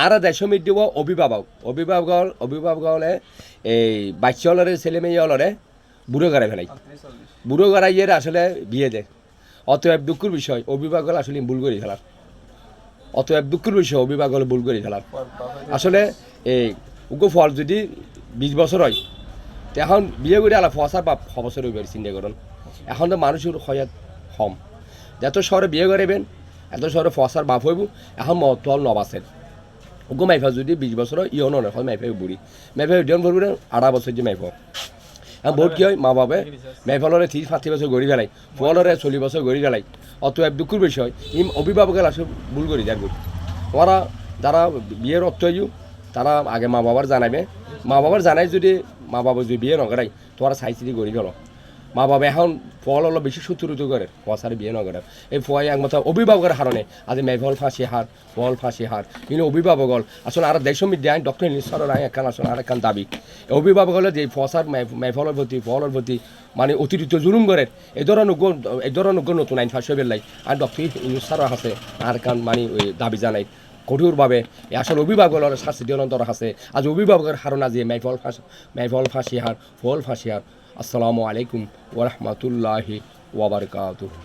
আর দেশ মধ্যে অভিভাবক হলে এই বাচ্চা হলরে ছেলে মেয়ে হলরে বুড়ো গাড়াই ফেলাই বুড়ো গাড়াইয়ে আসলে বিয়ে দেয় অতএব দুঃখের বিষয় অভিভাবক আসলে ভুল করে ফেলার অতএব দুঃখের বিষয় অভিভাবক হলে ভুল করে ফেলার আসলে এই উগ্র ফল যদি 20 বছর হয় এখন বিয়ে করে আলা ফসার বা বছর হইবে চিন্তা করুন এখন তো মানুষের হয়াত কম যত শহরে বিয়ে করাবেন এত শহরে ফসার বাপ হইব এখন মতল নবাসের উগ্র মাইফা যদি 20 বছর হয় ইও নয় হয় মাইফাই বুড়ি মাইফাই উদ্যান করবি না 18 বছর যে মাইফ এখন বহুত কি হয় মা বাবা মাইফলরে 30-35 বছর গড়ি ফেলাই ফলরে 40 বছর গড়ি ফেলাই অতএব দুঃখের বিষয় অভিভাবকের আসলে ভুল করি যার ওরা যারা বিয়ের অর্থ তারা আগে মা বাবার জানাবে মা বাবার জানাই যদি মা বাবা যদি বিয়ে নকরাই তোরা সাইসিটি গড়ি ফেলো মা বাবা এখন ফল অলপ বেশি সুতরুত করে ফসারে বিয়ে নকরে এই ফয় একমাত্র অভিভাবকের হারণে আজ মেফল ফাঁসি হার ফল ফাঁসি হার কিন্তু অভিভাবক আসলে আর দেশ মধ্যে আইন ডক্টর নিঃসরের আইন একখান আসলে আর একখান দাবি অভিভাবক হলে যে ফসার মেফলের প্রতি ফলের প্রতি মানে অতিরিক্ত জুলুম করে এই ধরনের নতুন আইন ফাঁসি বেলাই আর ডক্টর নিঃসর আছে আর একখান মানে ওই দাবি জানাই কঠোরভাবে আসলে অভিভাবকের শাস্তি দেওয়ার দরকার আছে আজ অভিভাবকের হারণ আজ মেফল ফাঁসি হার ফল ফাঁসি হার আসসালামু আলাইকুম ওয়া রাহমাতুল্লাহি ওয়া বারাকাতুহু।